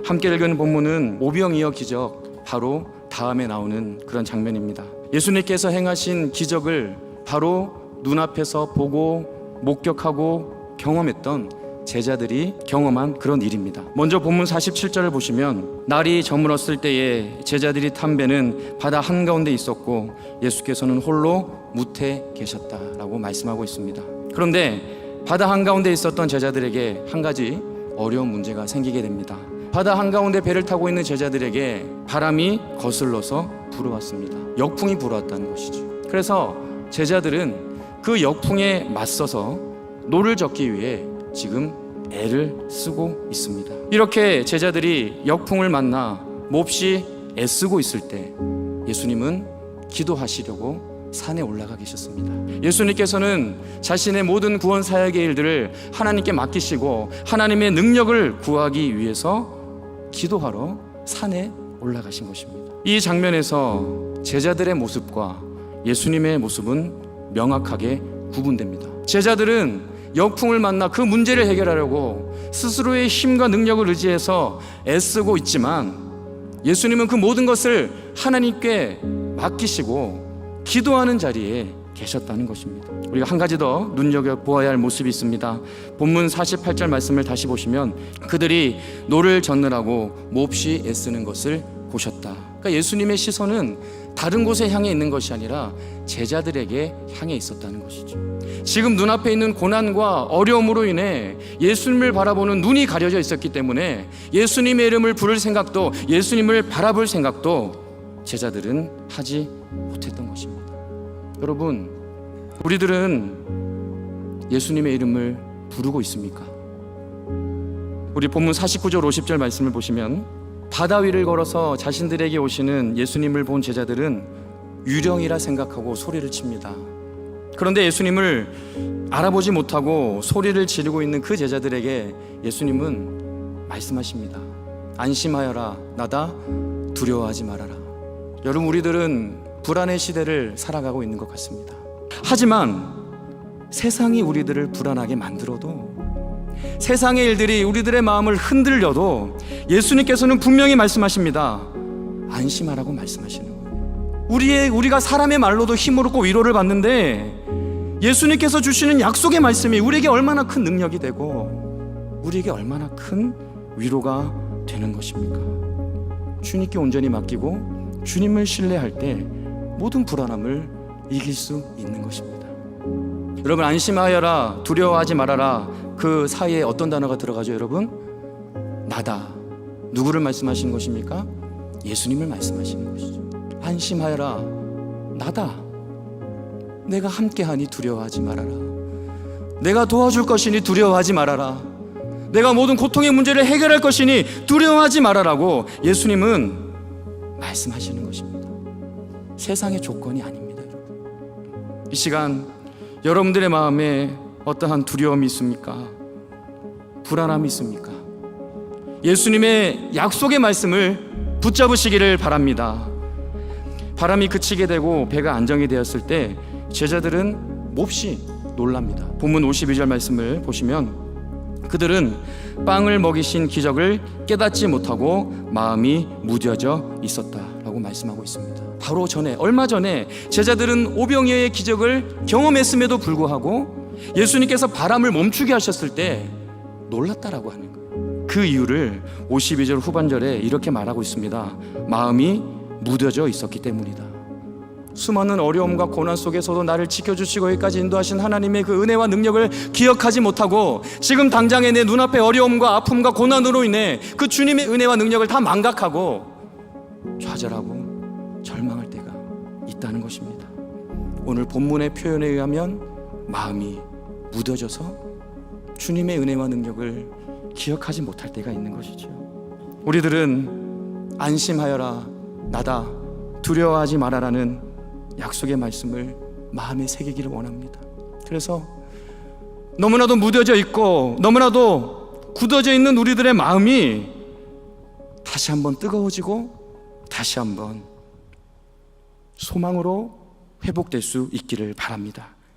함께 읽은 본문은 오병이어 기적, 바로 다음에 나오는 그런 장면입니다. 예수님께서 행하신 기적을 바로 눈앞에서 보고 목격하고 경험했던 제자들이 경험한 그런 일입니다. 먼저 본문 47절을 보시면 날이 저물었을 때에 제자들이 탄 배는 바다 한가운데 있었고 예수께서는 홀로 무태 계셨다라고 말씀하고 있습니다. 그런데 바다 한가운데 있었던 제자들에게 한 가지 어려운 문제가 생기게 됩니다. 바다 한가운데 배를 타고 있는 제자들에게 바람이 거슬러서 불어왔습니다. 역풍이 불어왔다는 것이죠. 그래서 제자들은 그 역풍에 맞서서 노를 젓기 위해 지금 애를 쓰고 있습니다. 이렇게 제자들이 역풍을 만나 몹시 애쓰고 있을 때 예수님은 기도하시려고 산에 올라가 계셨습니다. 예수님께서는 자신의 모든 구원 사역의 일들을 하나님께 맡기시고 하나님의 능력을 구하기 위해서 기도하러 산에 올라가신 것입니다. 이 장면에서 제자들의 모습과 예수님의 모습은 명확하게 구분됩니다. 제자들은 역풍을 만나 그 문제를 해결하려고 스스로의 힘과 능력을 의지해서 애쓰고 있지만 예수님은 그 모든 것을 하나님께 맡기시고 기도하는 자리에 계셨다는 것입니다. 우리가 한 가지 더 눈여겨보아야 할 모습이 있습니다. 본문 48절 말씀을 다시 보시면 그들이 노를 젓느라고 몹시 애쓰는 것을 보셨다. 그러니까 예수님의 시선은 다른 곳에 향해 있는 것이 아니라 제자들에게 향해 있었다는 것이죠. 지금 눈앞에 있는 고난과 어려움으로 인해 예수님을 바라보는 눈이 가려져 있었기 때문에 예수님의 이름을 부를 생각도 예수님을 바라볼 생각도 제자들은 하지 못했던 것입니다. 여러분, 우리들은 예수님의 이름을 부르고 있습니까? 우리 본문 49절 50절 말씀을 보시면 바다 위를 걸어서 자신들에게 오시는 예수님을 본 제자들은 유령이라 생각하고 소리를 칩니다. 그런데 예수님을 알아보지 못하고 소리를 지르고 있는 그 제자들에게 예수님은 말씀하십니다. 안심하여라, 나다, 두려워하지 말아라. 여러분, 우리들은 불안의 시대를 살아가고 있는 것 같습니다. 하지만 세상이 우리들을 불안하게 만들어도, 세상의 일들이 우리들의 마음을 흔들려도 예수님께서는 분명히 말씀하십니다. 안심하라고 말씀하시는 거예요. 우리가 사람의 말로도 힘을 얻고 위로를 받는데 예수님께서 주시는 약속의 말씀이 우리에게 얼마나 큰 능력이 되고 우리에게 얼마나 큰 위로가 되는 것입니까? 주님께 온전히 맡기고 주님을 신뢰할 때 모든 불안함을 이길 수 있는 것입니다. 여러분, 안심하여라, 두려워하지 말아라, 그 사이에 어떤 단어가 들어가죠? 여러분, 나다. 누구를 말씀하시는 것입니까? 예수님을 말씀하시는 것이죠. 안심하여라, 나다. 내가 함께하니 두려워하지 말아라. 내가 도와줄 것이니 두려워하지 말아라. 내가 모든 고통의 문제를 해결할 것이니 두려워하지 말아라고 예수님은 말씀하시는 것입니다. 세상의 조건이 아닙니다. 여러분, 이 시간 여러분들의 마음에 어떠한 두려움이 있습니까? 불안함이 있습니까? 예수님의 약속의 말씀을 붙잡으시기를 바랍니다. 바람이 그치게 되고 배가 안정이 되었을 때 제자들은 몹시 놀랍니다. 본문 52절 말씀을 보시면 그들은 빵을 먹이신 기적을 깨닫지 못하고 마음이 무뎌져 있었다라고 말씀하고 있습니다. 바로 얼마 전에 제자들은 오병이어의 기적을 경험했음에도 불구하고 예수님께서 바람을 멈추게 하셨을 때 놀랐다라고 하는 거예요. 그 이유를 52절 후반절에 이렇게 말하고 있습니다. 마음이 무뎌져 있었기 때문이다. 수많은 어려움과 고난 속에서도 나를 지켜주시고 여기까지 인도하신 하나님의 그 은혜와 능력을 기억하지 못하고 지금 당장에 내 눈앞의 어려움과 아픔과 고난으로 인해 그 주님의 은혜와 능력을 다 망각하고 좌절하고 절망할 때가 있다는 것입니다. 오늘 본문의 표현에 의하면 마음이 무뎌져서 주님의 은혜와 능력을 기억하지 못할 때가 있는 것이죠. 우리들은 안심하여라, 나다, 두려워하지 말아라는 약속의 말씀을 마음에 새기기를 원합니다. 그래서 너무나도 무뎌져 있고 너무나도 굳어져 있는 우리들의 마음이 다시 한번 뜨거워지고 다시 한번 소망으로 회복될 수 있기를 바랍니다.